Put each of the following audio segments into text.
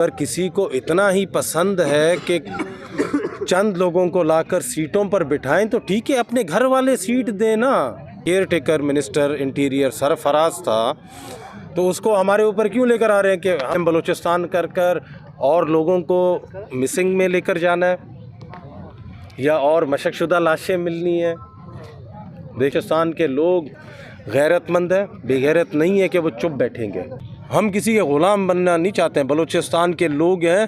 अगर किसी को इतना ही पसंद है कि चंद लोगों को लाकर सीटों पर बिठाएं तो ठीक है, अपने घर वाले सीट देना। Care taker minister interior Sarfaraz था, तो उसको हमारे ऊपर क्यों लेकर आ रहे हैं कि हम बलूचिस्तान कर और लोगों को मिसिंग में लेकर जाना है या और मशकशुदा लाशें मिलनी है। बलूचिस्तान के लोग गैरतमंद है, बेगैरत नहीं है कि वो चुप बैठेंगे। हम किसी के ग़ुलाम बनना नहीं चाहते हैं। बलूचिस्तान के लोग हैं,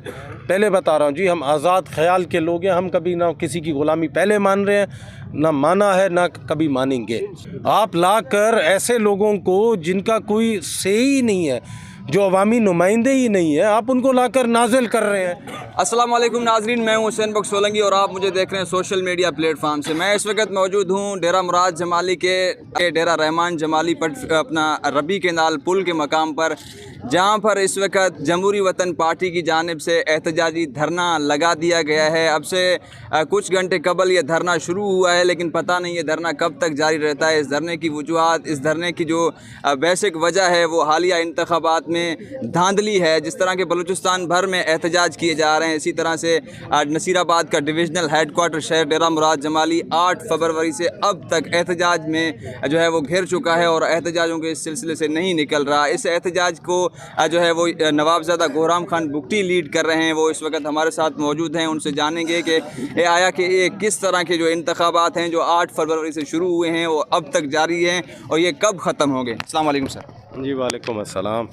पहले बता रहा हूँ जी, हम आज़ाद ख्याल के लोग हैं। हम कभी ना किसी की ग़ुलामी पहले मान रहे हैं, ना माना है, ना कभी मानेंगे। आप लाकर ऐसे लोगों को जिनका कोई से ही नहीं है, जो अवामी नुमाइंदे ही नहीं है, आप उनको लाकर नाजिल कर रहे हैं। अस्सलाम वालेकुम नाजरीन, मैं हूं हुसैन बख्श सोलंकी और आप मुझे देख रहे हैं सोशल मीडिया प्लेटफॉर्म से। मैं इस वक्त मौजूद हूं डेरा मुराद जमाली के डेरा रहमान जमाली पर अपना रबी के नाल पुल के मकाम पर, जहां पर इस वक्त जमहूरी वतन पार्टी की जानिब से एहतजाजी धरना लगा दिया गया है। अब से कुछ घंटे कबल ये धरना शुरू हुआ है, लेकिन पता नहीं ये धरना कब तक जारी रहता है। इस धरने की वजूहात, इस धरने की जो बेसिक वजह है वो हालिया इंतखाबात में धांधली है। जिस तरह के बलूचिस्तान भर में एहतजाज किए जा रहे हैं, इसी तरह से नसीराबाद का डिविजनल हेडक्वार्टर शहर डेरा मुराद जमाली 8 फरवरी से अब तक एहतजाज में जो है वो घिर चुका है और एहतजाजों के इस सिलसिले से नहीं निकल रहा। इस एहतजाज को जो है वो नवाबजादा गोहराम खान बुगटी लीड कर रहे हैं। वो इस वक्त हमारे साथ मौजूद हैं, उनसे जानेंगे कि ये आया कि ये किस तरह के जो इंतखाबात हैं जो 8 फरवरी से शुरू हुए हैं वो अब तक जारी हैं और ये कब ख़त्म होंगे। अस्सलाम वालेकुम सर। जी वालेकुम अस्सलाम।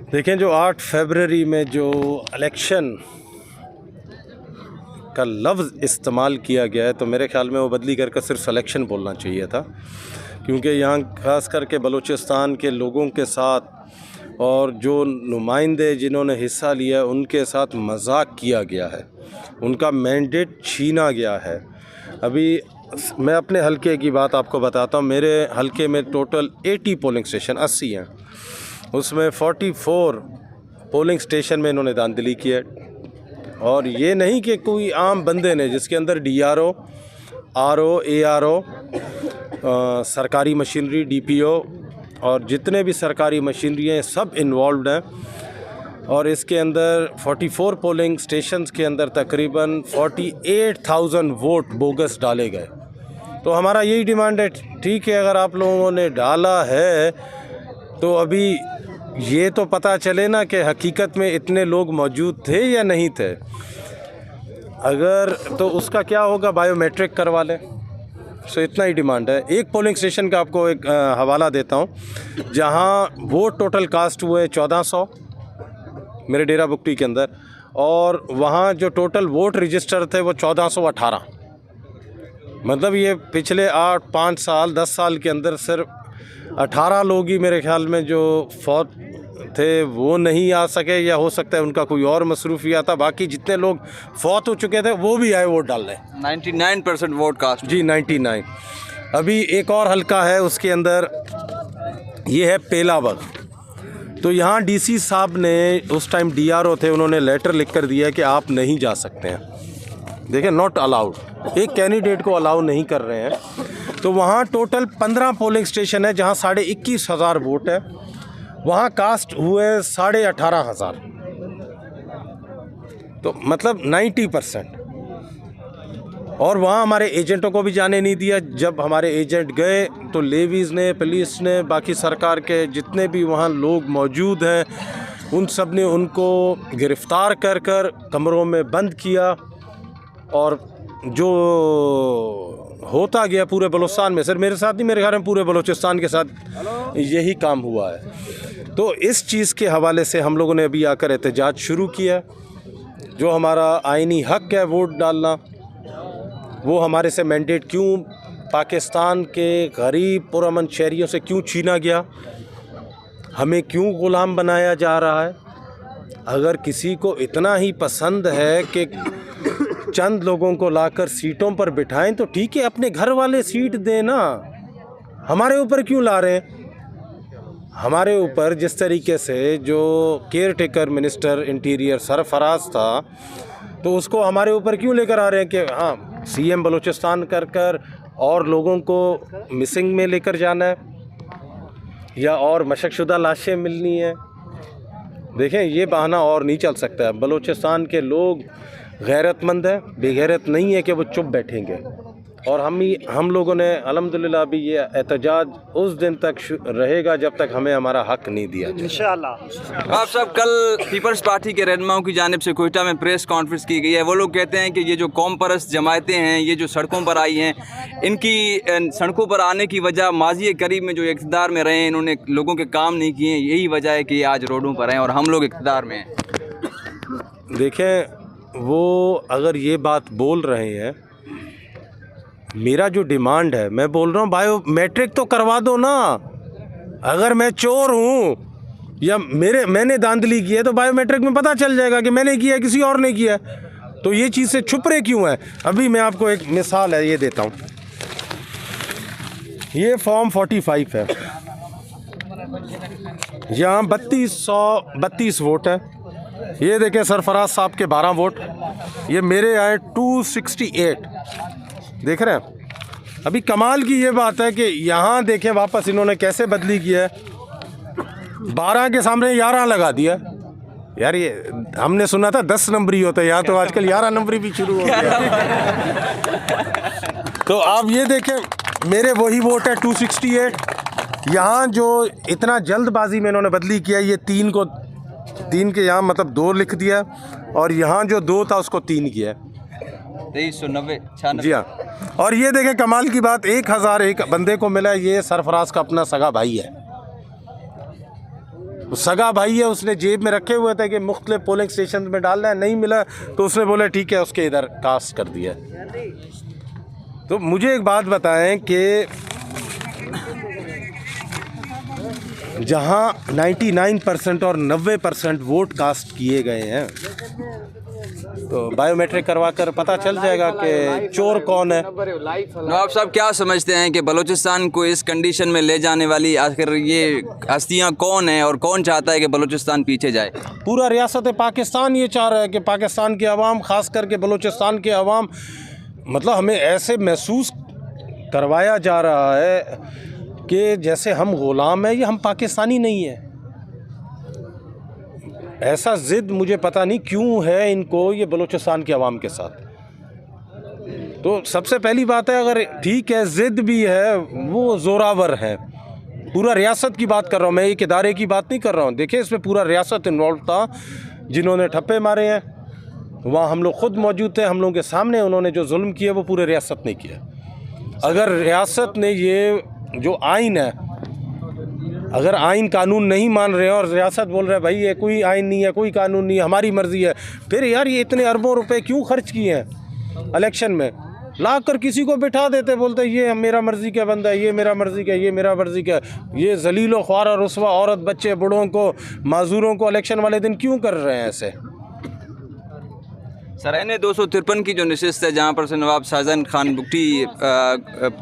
देखें, जो 8 फरवरी में जो इलेक्शन का लफ्ज़ इस्तेमाल किया गया है, तो मेरे ख़्याल में वो बदली करके सिर्फ सिलेक्शन बोलना चाहिए था, क्योंकि यहाँ ख़ास करके बलूचिस्तान के लोगों के साथ और जो नुमाइंदे जिन्होंने हिस्सा लिया उनके साथ मजाक किया गया है, उनका मैंडेट छीना गया है। अभी मैं अपने हलके की बात आपको बताता हूँ। मेरे हलके में टोटल 80 पोलिंग स्टेशन 80 हैं, उसमें 44 पोलिंग स्टेशन में इन्होंने धांधली की है। और ये नहीं कि कोई आम बंदे ने, जिसके अंदर DRO, RO, ARO, सरकारी मशीनरी, DPO और जितने भी सरकारी मशीनरी हैं सब इन्वॉल्व हैं। और इसके अंदर 44 पोलिंग स्टेशंस के अंदर तकरीबन 48,000 वोट बोगस डाले गए। तो हमारा यही डिमांड है, ठीक है, अगर आप लोगों ने डाला है तो अभी ये तो पता चले ना कि हकीकत में इतने लोग मौजूद थे या नहीं थे। अगर तो उसका क्या होगा, बायोमेट्रिक करवा लें। सो इतना ही डिमांड है। एक पोलिंग स्टेशन का आपको एक हवाला देता हूँ, जहाँ वोट टोटल कास्ट हुए 1400 मेरे डेरा बुगटी के अंदर, और वहाँ जो टोटल वोट रजिस्टर थे वो 1418। मतलब ये पिछले 5 साल 10 साल के अंदर सिर्फ 18 लोग ही मेरे ख्याल में जो फौत थे वो नहीं आ सके, या हो सकता है उनका कोई और मसरूफियात था। बाकी जितने लोग फौत हो चुके थे वो भी आए वोट डालने। 99% वोट कास्ट। जी 99। अभी एक और हल्का है, उसके अंदर ये है पेलावग। तो यहाँ DC साहब ने, उस टाइम DRO थे, उन्होंने लेटर लिख कर दिया कि आप नहीं जा सकते हैं। देखें, नॉट अलाउड, एक कैंडिडेट को अलाउ नहीं कर रहे हैं। तो वहाँ टोटल 15 पोलिंग स्टेशन है जहाँ 21,500 वोट है। वहाँ कास्ट हुए 18,500, तो मतलब 90%। और वहाँ हमारे एजेंटों को भी जाने नहीं दिया। जब हमारे एजेंट गए तो लेवीज़ ने, पुलिस ने, बाकी सरकार के जितने भी वहाँ लोग मौजूद हैं उन सब ने उनको गिरफ़्तार कर कमरों में बंद किया। और जो होता गया पूरे बलूचिस्तान में, सर मेरे साथ नहीं, मेरे घर में पूरे बलूचिस्तान के साथ यही काम हुआ है। तो इस चीज़ के हवाले से हम लोगों ने अभी आकर एहतजाज शुरू किया। जो हमारा आइनी हक़ है वोट डालना, वो हमारे से मैंडेट क्यों पाकिस्तान के गरीब पुरअमन शहरियों से क्यों छीना गया, हमें क्यों ग़ुलाम बनाया जा रहा है। अगर किसी को इतना ही पसंद है कि चंद लोगों को लाकर सीटों पर बिठाएं तो ठीक है, अपने घर वाले सीट देना। हमारे ऊपर क्यों ला रहे हैं? हमारे ऊपर जिस तरीके से जो care taker minister interior Sarfaraz था, तो उसको हमारे ऊपर क्यों लेकर आ रहे हैं कि हाँ CM बलूचिस्तान कर और लोगों को मिसिंग में लेकर जाना है या और मशकशुदा लाशें मिलनी है। देखें ये बहाना और नहीं चल सकता है। बलूचिस्तान के लोग गैरतमंद है, बेगैरत नहीं है कि वो चुप बैठेंगे। और हम लोगों ने अल्हम्दुलिल्लाह अभी ये एहतजाज उस दिन तक रहेगा जब तक हमें हमारा हक नहीं दिया जाए। इंशाअल्लाह। आप सब कल पीपल्स पार्टी के रहनुमाओं की जानिब से कोयटा में प्रेस कॉन्फ्रेंस की गई है। वो लोग कहते हैं कि ये जो कौम परस्त जमायतें हैं, ये जो सड़कों पर आई हैं, इनकी सड़कों पर आने की वजह माजी करीब में जो इक़्तिदार में रहे हैं, इन्होंने लोगों के काम नहीं किए, यही वजह है कि आज रोडों पर हैं और हम लोग इक़्तिदार में हैं। देखें वो अगर ये बात बोल रहे हैं, मेरा जो डिमांड है, मैं बोल रहा हूँ बायोमेट्रिक तो करवा दो ना। अगर मैं चोर हूँ या मैंने धांधली की है तो बायोमेट्रिक में पता चल जाएगा कि मैंने किया है, किसी और ने किया है। तो ये चीज़ से छुप रहे क्यों है? अभी मैं आपको एक मिसाल है ये देता हूँ। ये फॉर्म 45 है, यहाँ 3232 वोट है। ये देखें सरफराज साहब के 12 वोट, ये मेरे आए 268। देख रहे हैं? अभी कमाल की ये बात है कि यहाँ देखें वापस इन्होंने कैसे बदली की है। 12 के सामने 11 लगा दिया। यार ये हमने सुना था 10 नंबरी होता है, यहाँ तो आजकल 11 नंबरी भी शुरू हो गया। तो आप ये देखें मेरे वही वोट है 268। यहाँ जो इतना जल्दबाजी में इन्होंने बदली किया, ये 3 के यहाँ मतलब 2 लिख दिया और यहाँ जो 2 था उसको 3 किया। 2390 जी हाँ। और ये देखें कमाल की बात, 1001 बंदे को मिला। ये सरफराज का अपना सगा भाई है, सगा भाई है। उसने जेब में रखे हुए थे कि मुख्तलिफ पोलिंग स्टेशन में डालना है, नहीं मिला तो उसने बोला ठीक है उसके इधर कास्ट कर दिया। तो मुझे एक बात बताएं कि जहां 99% और 90% वोट कास्ट किए गए हैं, तो बायोमेट्रिक करवा कर पता चल जाएगा कि चोर कौन है। नवाब साहब क्या समझते हैं कि बलूचिस्तान को इस कंडीशन में ले जाने वाली आखिर ये हस्तियां कौन हैं और कौन चाहता है कि बलूचिस्तान पीछे जाए? पूरा रियासत पाकिस्तान ये चाह रहा है कि पाकिस्तान के अवाम, ख़ास करके बलूचिस्तान के अवाम, मतलब हमें ऐसे महसूस करवाया जा रहा है कि जैसे हम ग़ुलाम हैं, ये हम पाकिस्तानी नहीं है। ऐसा ज़िद मुझे पता नहीं क्यों है इनको ये बलूचिस्तान के अवाम के साथ। तो सबसे पहली बात है, अगर ठीक है ज़िद भी है, वो ज़ोरावर है। पूरा रियासत की बात कर रहा हूँ मैं, एक इदारे की बात नहीं कर रहा हूँ। देखिए इसमें पूरा रियासत इन्वॉल्व था। जिन्होंने ठप्पे मारे हैं वहाँ हम लोग ख़ुद मौजूद थे, हम लोगों के सामने उन्होंने जो जुल्म किया वो पूरे रियासत ने किया। अगर रियासत ने ये जो आइन है, अगर आइन कानून नहीं मान रहे हैं और रियासत बोल रहे हैं भाई ये कोई आइन नहीं है, कोई कानून नहीं है, हमारी मर्ज़ी है, फिर यार ये इतने अरबों रुपए क्यों खर्च किए हैं इलेक्शन में? ला कर किसी को बिठा देते, बोलते ये मेरा मर्ज़ी का बंदा है, ये मेरा मर्ज़ी का, ये मेरा मर्ज़ी का। ये जलीलो ख्वार और रुस्वा औरत, बच्चे, बूढ़ों को, माजूरों को इलेक्शन वाले दिन क्यों कर रहे हैं ऐसे? सर एन 253 की जो नशिस्त है, जहाँ पर से नवाब शाहजहान खान बुगटी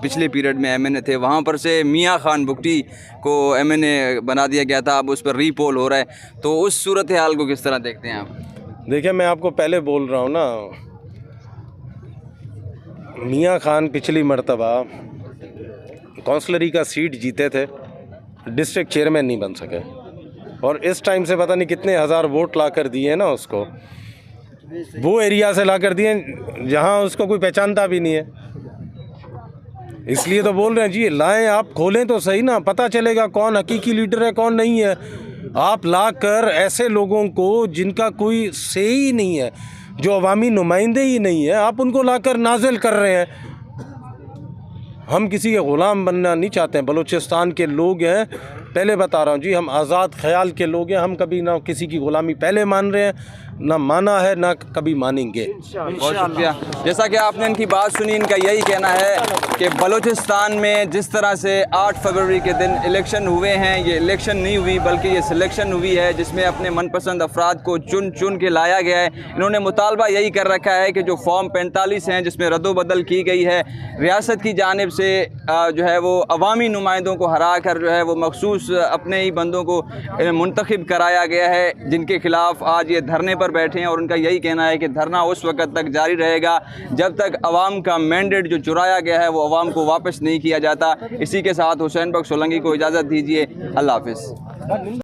पिछले पीरियड में MNA थे, वहाँ पर से मियाँ खान बुगटी को MNA बना दिया गया था। अब उस पर रीपोल हो रहा है, तो उस सूरत हाल को किस तरह देखते हैं आप? देखिए मैं आपको पहले बोल रहा हूँ ना, मियाँ खान पिछली मर्तबा कौंसलरी का सीट जीते थे, डिस्ट्रिक्ट चेयरमैन नहीं बन सके, और इस टाइम से पता नहीं कितने हज़ार वोट ला कर दिए ना उसको, वो एरिया से ला कर दिए जहाँ उसको कोई पहचानता भी नहीं है। इसलिए तो बोल रहे हैं जी लाएं, आप खोलें तो सही ना, पता चलेगा कौन हकीकी लीडर है कौन नहीं है। आप ला कर ऐसे लोगों को जिनका कोई से ही नहीं है, जो अवामी नुमाइंदे ही नहीं है, आप उनको ला कर नाजिल कर रहे हैं। हम किसी के ग़ुलाम बनना नहीं चाहते हैं। बलूचिस्तान के लोग हैं, पहले बता रहा हूँ जी, हम आज़ाद ख्याल के लोग हैं। हम कभी ना किसी की ग़ुलामी पहले मान रहे हैं, ना माना है, ना कभी मानेंगे। बहुत शुक्रिया। जैसा कि आपने इनकी बात सुनी, इनका यही कहना है कि बलूचिस्तान में जिस तरह से 8 फरवरी के दिन इलेक्शन हुए हैं, ये इलेक्शन नहीं हुई बल्कि ये सिलेक्शन हुई है, जिसमें अपने मनपसंद अफराद को चुन चुन के लाया गया है। इन्होंने मुतालबा यही कर रखा है कि जो फॉर्म 45 हैं, जिसमें रद्दोबदल की गई है, रियासत की जानिब से जो है वो अवामी नुमाइंदों को हरा कर जो है वो मखसूस अपने ही बंदों को मुंतखब कराया गया है, जिनके खिलाफ आज ये धरने पर बैठे हैं। और उनका यही कहना है कि धरना उस वक्त तक जारी रहेगा जब तक अवाम का मैंडेट जो चुराया गया है वो अवाम को वापस नहीं किया जाता। इसी के साथ हुसैन बख्श सोलंकी को इजाज़त दीजिए। अल्लाह हाफ़िज़।